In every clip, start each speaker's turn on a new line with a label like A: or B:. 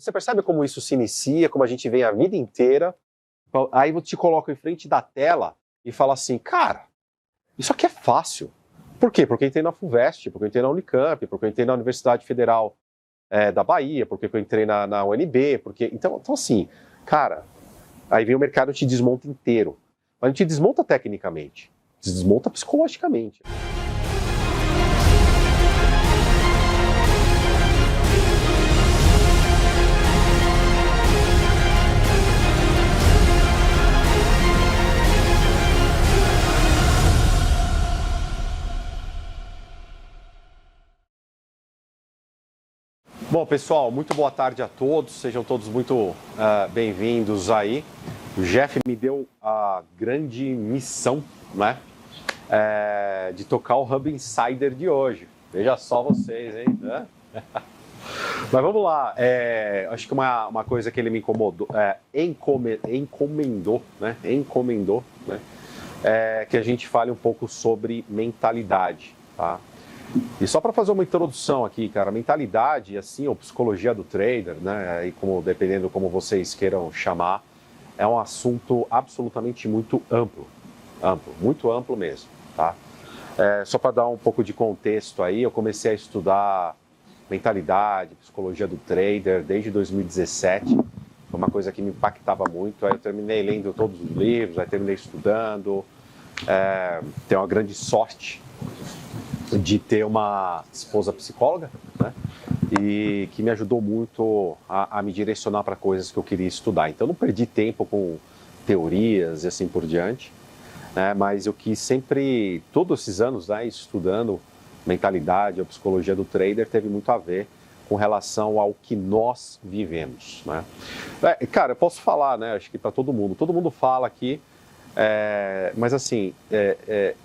A: você percebe como isso se inicia, como a gente vem a vida inteira, aí eu te coloco em frente da tela e falo assim, cara, isso aqui é fácil. Por quê? Porque eu entrei na FUVEST, porque eu entrei na Unicamp, porque eu entrei na Universidade Federal da Bahia, porque eu entrei na UNB, porque... Então assim, cara, aí vem o mercado e te desmonta inteiro. Mas não te desmonta tecnicamente, te desmonta psicologicamente. Bom, pessoal, muito boa tarde a todos, sejam todos muito bem-vindos aí. O Jeff me deu a grande missão, né, de tocar o Hub Insider de hoje. Veja só vocês, hein? Né? Mas vamos lá, acho que uma coisa que ele me incomodou, encomendou, né, que a gente fale um pouco sobre mentalidade, tá? E só para fazer uma introdução aqui, cara, mentalidade, assim, ou psicologia do trader, né, e dependendo como vocês queiram chamar, é um assunto absolutamente muito amplo, muito amplo mesmo, tá? Só para dar um pouco de contexto aí, eu comecei a estudar mentalidade, psicologia do trader desde 2017, foi uma coisa que me impactava muito, aí eu terminei lendo todos os livros, aí terminei estudando, tenho uma grande sorte de ter uma esposa psicóloga, né? E que me ajudou muito a me direcionar para coisas que eu queria estudar. Então, não perdi tempo com teorias e assim por diante, né? Mas eu quis sempre, todos esses anos, né, estudando mentalidade, a psicologia do trader, teve muito a ver com relação ao que nós vivemos, né? Cara, eu posso falar, né? Acho que para todo mundo fala aqui, mas assim,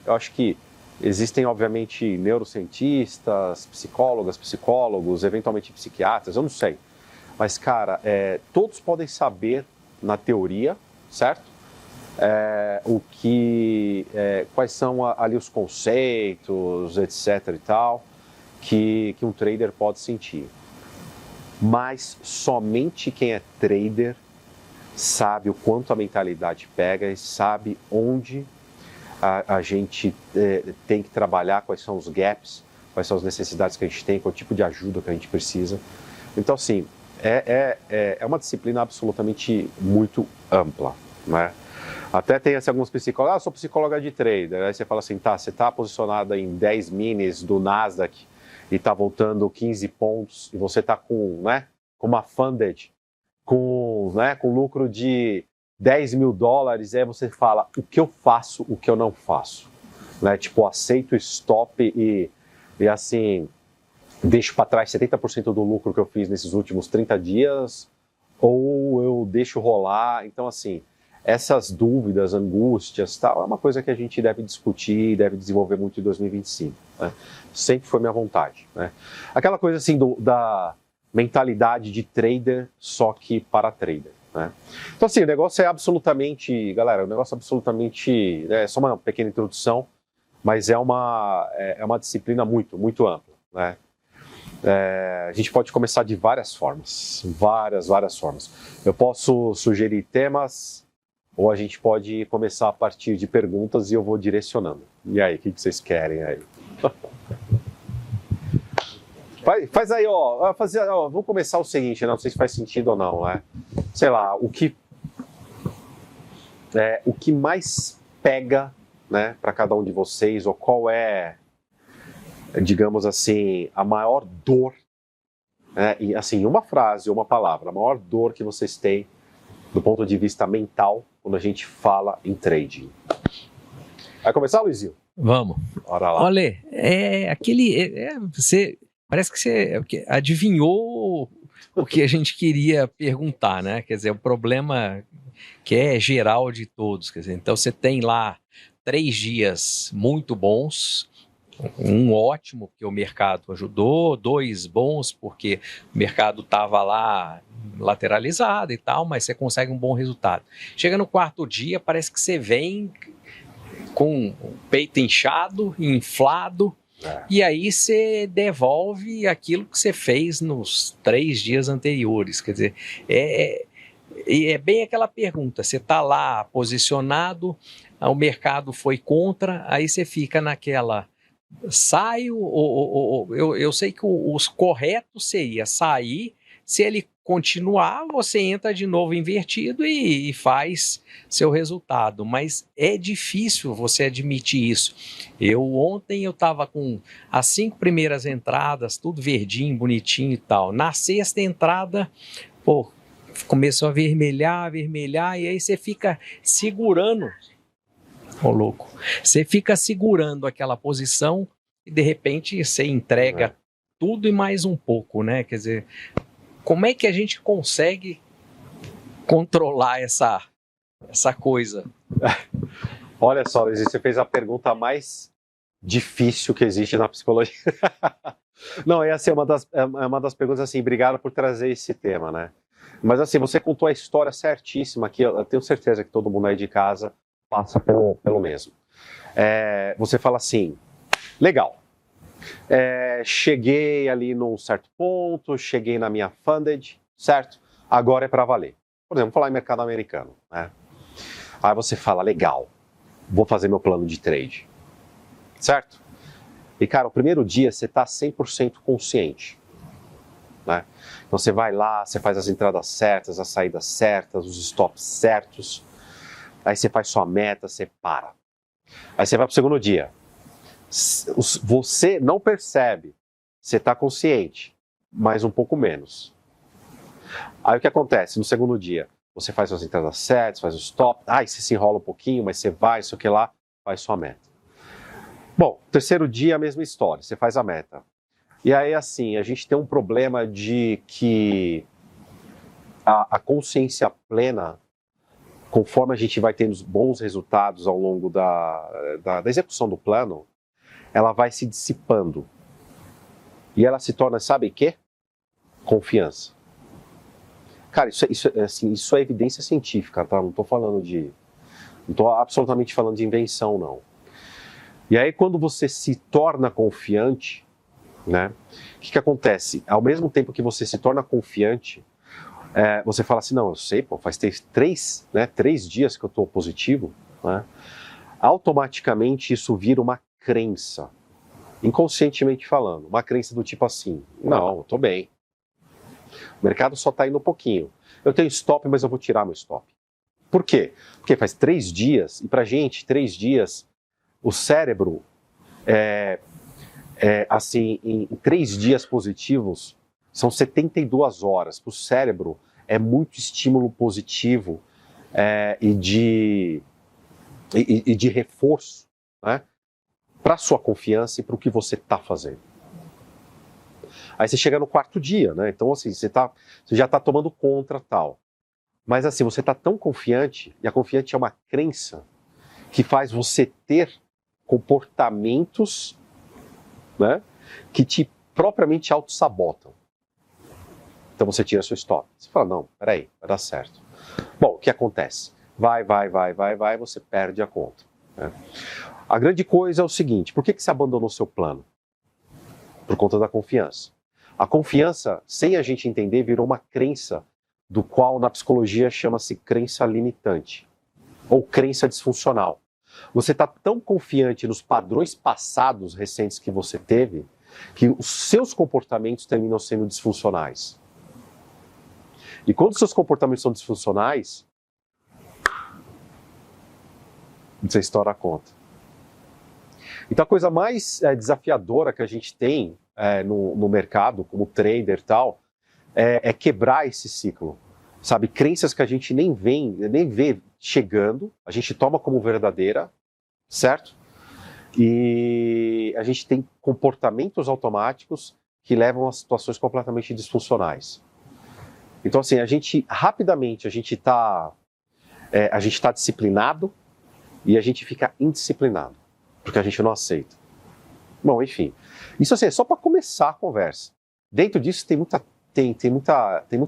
A: eu acho que existem, obviamente, neurocientistas, psicólogos, eventualmente psiquiatras, eu não sei. Mas, cara, todos podem saber, na teoria, certo? Quais são ali os conceitos, etc. e tal, que um trader pode sentir. Mas somente quem é trader sabe o quanto a mentalidade pega e sabe onde a gente tem que trabalhar, quais são os gaps, quais são as necessidades que a gente tem, qual tipo de ajuda que a gente precisa. Então, assim, é uma disciplina absolutamente muito ampla, né? Até tem assim, alguns psicólogos, sou psicóloga de trader, aí você fala assim, tá, você está posicionada em 10 minis do Nasdaq e está voltando 15 pontos e você está com uma funded, com lucro de $10 mil, aí você fala, o que eu faço, o que eu não faço, né? Tipo, aceito stop e assim, deixo para trás 70% do lucro que eu fiz nesses últimos 30 dias, ou eu deixo rolar. Então, assim, essas dúvidas, angústias, tal, é uma coisa que a gente deve discutir, deve desenvolver muito em 2025, né? Sempre foi minha vontade, né? Aquela coisa assim da mentalidade de trader, só que para trader, né? Então, assim, o negócio é absolutamente, galera, é só uma pequena introdução, mas é uma disciplina muito, muito ampla, né? A gente pode começar de várias formas, várias formas. Eu posso sugerir temas, ou a gente pode começar a partir de perguntas e eu vou direcionando. E aí, o que vocês querem aí? Faz aí, vamos começar o seguinte, não sei se faz sentido ou não, né? Sei lá, o que mais pega, né, para cada um de vocês, ou qual é, digamos assim, a maior dor, né, e assim, uma frase ou uma palavra, a maior dor que vocês têm do ponto de vista mental quando a gente fala em trading. Vai começar, Luizinho?
B: Vamos.
A: Bora lá.
B: Olha, você parece que você adivinhou o que a gente queria perguntar, né? Quer dizer, o problema que é geral de todos. Quer dizer, então você tem lá 3 dias muito bons, um ótimo porque o mercado ajudou, 2 bons porque o mercado estava lá lateralizado e tal, mas você consegue um bom resultado. Chega no 4º dia, parece que você vem com o peito inchado, inflado, E aí você devolve aquilo que você fez nos 3 dias anteriores. Quer dizer, é bem aquela pergunta, você está lá posicionado, o mercado foi contra, aí você fica naquela, saio, eu sei que o correto seria sair, se ele continuar, você entra de novo invertido e faz seu resultado, mas é difícil você admitir isso. Ontem eu estava com as 5 primeiras entradas, tudo verdinho, bonitinho e tal, na sexta entrada, pô, começou a vermelhar, e aí você fica segurando, louco, você fica segurando aquela posição e de repente você entrega tudo e mais um pouco, né? Quer dizer, como é que a gente consegue controlar essa coisa?
A: Olha só, Luiz, você fez a pergunta mais difícil que existe na psicologia. Não, assim, é uma das perguntas assim, obrigado por trazer esse tema, né? Mas assim, você contou a história certíssima, que eu tenho certeza que todo mundo aí de casa passa pelo mesmo. Você fala assim, legal, cheguei ali num certo ponto, cheguei na minha funded, certo? Agora é para valer. Por exemplo, vou falar em mercado americano, né? Aí você fala, legal, vou fazer meu plano de trade, certo? E cara, o primeiro dia você está 100% consciente, né? Então você vai lá, você faz as entradas certas, as saídas certas, os stops certos, aí você faz sua meta, você para. Aí você vai para o segundo dia, você não percebe, você está consciente, mas um pouco menos. Aí o que acontece? No segundo dia, você faz suas entradas certas, faz o stop, você se enrola um pouquinho, mas você vai, isso que lá, faz sua meta. Bom, terceiro dia a mesma história, você faz a meta. E aí assim, a gente tem um problema de que a consciência plena, conforme a gente vai tendo bons resultados ao longo da execução do plano, ela vai se dissipando. E ela se torna, sabe o quê? Confiança. Cara, isso é evidência científica, tá? Não estou absolutamente falando de invenção, não. E aí, quando você se torna confiante, né? O que acontece? Ao mesmo tempo que você se torna confiante, você fala assim, não, eu sei, pô, faz 3 dias que eu estou positivo, né? Automaticamente isso vira uma crença, inconscientemente falando, uma crença do tipo assim, não, eu estou bem. O mercado só está indo um pouquinho. Eu tenho stop, mas eu vou tirar meu stop. Por quê? Porque faz 3 dias, e pra gente, 3 dias, o cérebro, assim, em 3 dias positivos, são 72 horas. Para o cérebro, é muito estímulo positivo e de reforço, né, para a sua confiança e para o que você está fazendo. Aí você chega no 4º dia, né? Então, assim, você já está tomando contra tal. Mas, assim, você está tão confiante, e a confiança é uma crença que faz você ter comportamentos, né, que te propriamente auto-sabotam. Então você tira seu stop. Você fala, não, peraí, vai dar certo. Bom, o que acontece? Vai, você perde a conta, né? A grande coisa é o seguinte, por que você abandonou seu plano? Por conta da confiança. A confiança, sem a gente entender, virou uma crença, do qual na psicologia chama-se crença limitante, ou crença disfuncional. Você está tão confiante nos padrões passados recentes que você teve, que os seus comportamentos terminam sendo disfuncionais. E quando os seus comportamentos são disfuncionais, você estoura a conta. Então a coisa mais desafiadora que a gente tem no mercado, como trader e tal, é quebrar esse ciclo. Sabe, crenças que a gente nem vê chegando, a gente toma como verdadeira, certo? E a gente tem comportamentos automáticos que levam a situações completamente disfuncionais. Então, assim, rapidamente, a gente tá disciplinado e a gente fica indisciplinado, porque a gente não aceita. Bom, enfim, isso assim, é só para começar a conversa. Dentro disso tem muita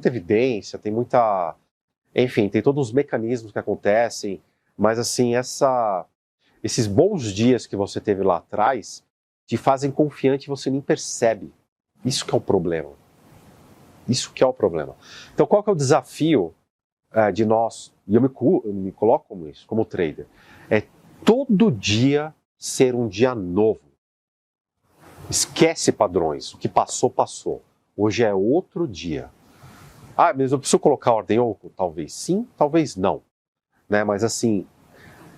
A: evidência, enfim, tem todos os mecanismos que acontecem, mas assim, esses bons dias que você teve lá atrás te fazem confiante e você nem percebe. Isso que é o problema. Isso que é o problema. Então, qual que é o desafio de nós, e eu me coloco como isso, como trader, é todo dia ser um dia novo. Esquece padrões, o que passou, passou. Hoje é outro dia. Ah, mas eu preciso colocar ordem ou talvez sim, talvez não. Né? Mas assim,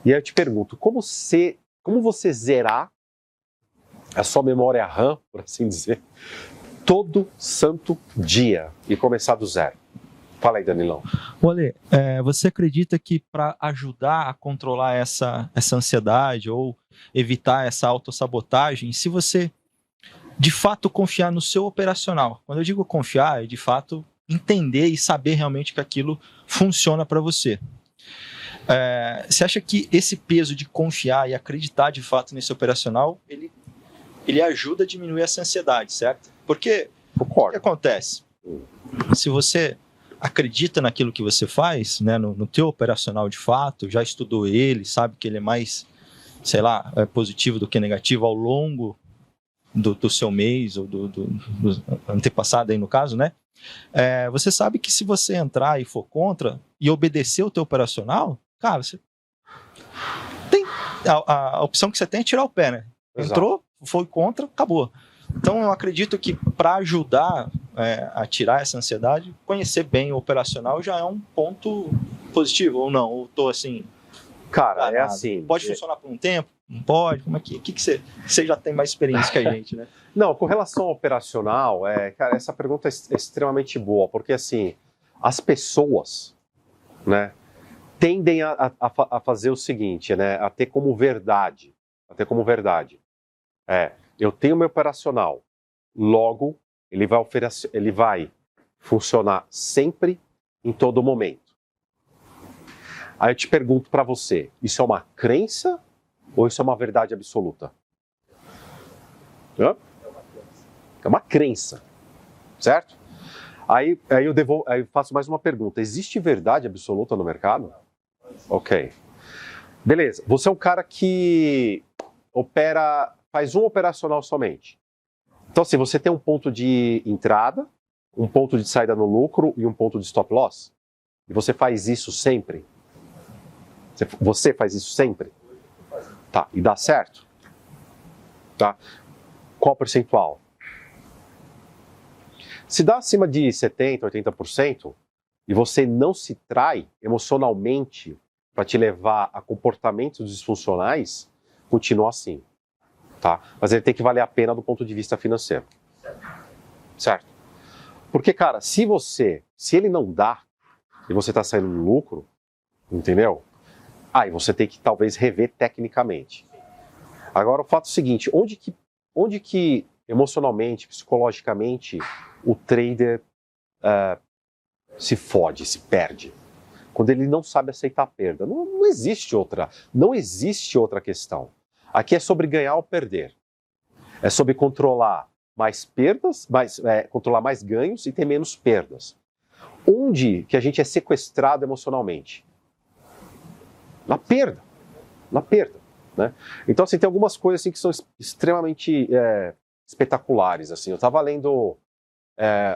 A: e aí eu te pergunto, como você zerar a sua memória RAM, por assim dizer, todo santo dia e começar do zero? Fala aí, Danilão.
C: Olê, você acredita que para ajudar a controlar essa ansiedade ou evitar essa autossabotagem, se você de fato confiar no seu operacional, quando eu digo confiar, é de fato entender e saber realmente que aquilo funciona para você. Você acha que esse peso de confiar e acreditar de fato nesse operacional, ele ajuda a diminuir essa ansiedade, certo? Porque o que acontece? Se você acredita naquilo que você faz, né, no teu operacional de fato, já estudou ele, sabe que ele é mais, sei lá, positivo do que negativo ao longo do seu mês, ou do antepassado aí no caso, né? Você sabe que se você entrar e for contra e obedecer o teu operacional, cara, você tem a opção que você tem é tirar o pé, né?
A: Exato.
C: Entrou, foi contra, acabou. Então eu acredito que para ajudar a tirar essa ansiedade, conhecer bem o operacional já é um ponto positivo, ou não? Ou tô assim...
A: Cara, é assim...
C: Pode funcionar por um tempo? Não pode? Como é que você já tem mais experiência que a gente, né?
A: Não, com relação ao operacional, cara, essa pergunta é extremamente boa, porque assim, as pessoas, né, tendem a fazer o seguinte, né, a ter como verdade, eu tenho meu operacional, logo ele vai funcionar sempre, em todo momento. Aí eu te pergunto para você, isso é uma crença ou isso é uma verdade absoluta? É uma crença, certo? Aí eu faço mais uma pergunta. Existe verdade absoluta no mercado? Ok. Beleza. Você é um cara que faz um operacional somente. Então, assim, você tem um ponto de entrada, um ponto de saída no lucro e um ponto de stop loss. E você faz isso sempre? Você faz isso sempre? Tá. E dá certo? Tá. Qual percentual? Se dá acima de 70%, 80% e você não se trai emocionalmente para te levar a comportamentos disfuncionais, continua assim, tá? Mas ele tem que valer a pena do ponto de vista financeiro. Certo? Porque, cara, se ele não dá e você está saindo no lucro, entendeu? Aí você tem que talvez rever tecnicamente. Agora, o fato é o seguinte, onde que emocionalmente, psicologicamente, o trader se fode, se perde? Quando ele não sabe aceitar a perda. Não existe outra questão. Aqui é sobre ganhar ou perder. É sobre controlar mais perdas, controlar mais ganhos e ter menos perdas. Onde que a gente é sequestrado emocionalmente? Na perda. Né? Então, assim, tem algumas coisas assim, que são extremamente espetaculares. Assim. Eu estava lendo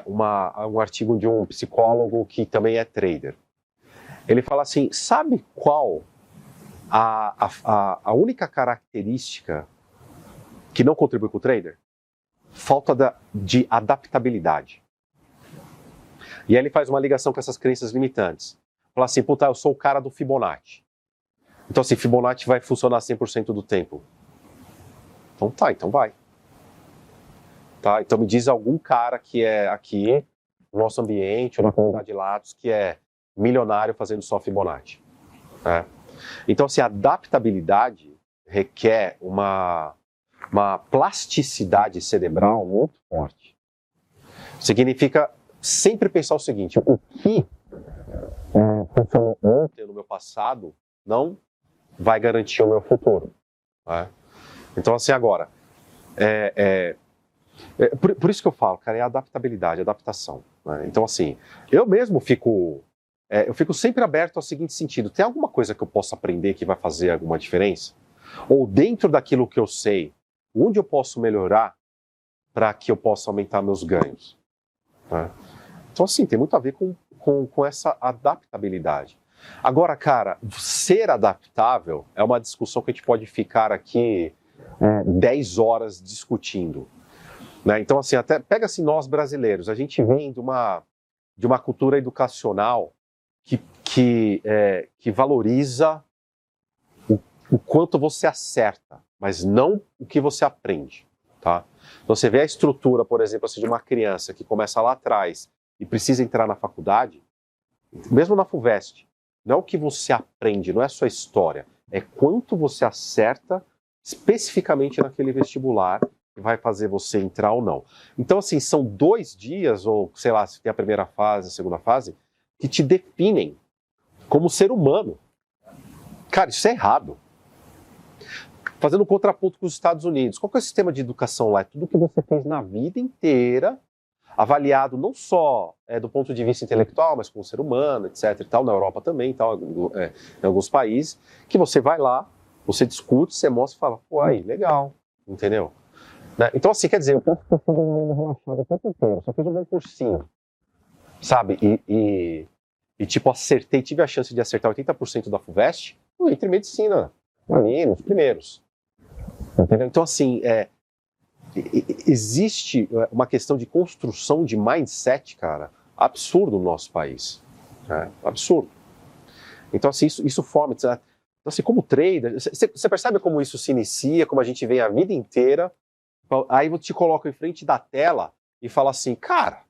A: um artigo de um psicólogo que também é trader. Ele fala assim, sabe qual a única característica que não contribui com o trader? Falta de adaptabilidade. E aí ele faz uma ligação com essas crenças limitantes. Fala assim, puta, eu sou o cara do Fibonacci. Então assim, Fibonacci vai funcionar 100% do tempo. Então vai. Tá? Então me diz algum cara que é aqui, no nosso ambiente, ou na comunidade de Latos, que é milionário fazendo só Fibonacci. Né? Então assim, a adaptabilidade requer uma plasticidade cerebral muito forte. Significa sempre pensar o seguinte, o que funcionou ontem no meu passado não vai garantir o meu futuro. Né? Então assim, agora, por isso que eu falo, cara, é a adaptabilidade, a adaptação. Né? Então assim, eu mesmo fico sempre aberto ao seguinte sentido, tem alguma coisa que eu possa aprender que vai fazer alguma diferença? Ou dentro daquilo que eu sei, onde eu posso melhorar para que eu possa aumentar meus ganhos? Né? Então, assim, tem muito a ver com essa adaptabilidade. Agora, cara, ser adaptável é uma discussão que a gente pode ficar aqui 10 horas discutindo. Né? Então, assim, até pega assim, nós brasileiros, a gente vem de uma cultura educacional que valoriza o quanto você acerta, mas não o que você aprende. Tá? Então, você vê a estrutura, por exemplo, assim, de uma criança que começa lá atrás e precisa entrar na faculdade, mesmo na FUVEST, não é o que você aprende, não é a sua história, é quanto você acerta especificamente naquele vestibular que vai fazer você entrar ou não. Então, assim, são 2 dias, ou sei lá, se tem a primeira fase, a segunda fase, que te definem como ser humano. Cara, isso é errado. Fazendo um contraponto com os Estados Unidos, qual que é o sistema de educação lá? É tudo que você fez na vida inteira, avaliado não só do ponto de vista intelectual, mas como ser humano, etc. E tal, na Europa também, tal, em alguns países, que você vai lá, você discute, você mostra e fala, pô, aí, legal, entendeu? Né? Então, assim, quer dizer, eu posso estar sendo relaxado o tempo inteiro, só fiz um bom cursinho, sabe? E tipo, acertei, tive a chance de acertar 80% da FUVEST, eu entrei em medicina, ali, nos primeiros. Entendeu? Então, assim, existe uma questão de construção de mindset, cara, absurdo no nosso país. Absurdo. Então, assim, isso forma. Então, assim, como trader, você percebe como isso se inicia, como a gente vem a vida inteira, aí eu te coloco em frente da tela e fala assim, cara,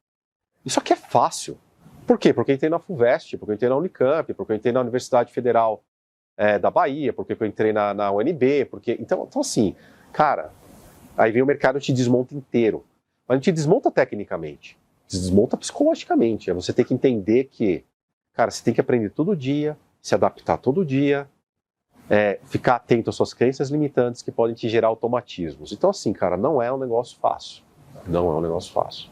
A: isso aqui é fácil. Por quê? Porque eu entrei na FUVEST, porque eu entrei na Unicamp, porque eu entrei na Universidade Federal da Bahia, porque eu entrei na UNB, porque... Então, assim, cara, aí vem o mercado e te desmonta inteiro. Mas não te desmonta tecnicamente, te desmonta psicologicamente. Você tem que entender que, cara, você tem que aprender todo dia, se adaptar todo dia, ficar atento às suas crenças limitantes que podem te gerar automatismos. Então, assim, cara, não é um negócio fácil. Não é um negócio fácil.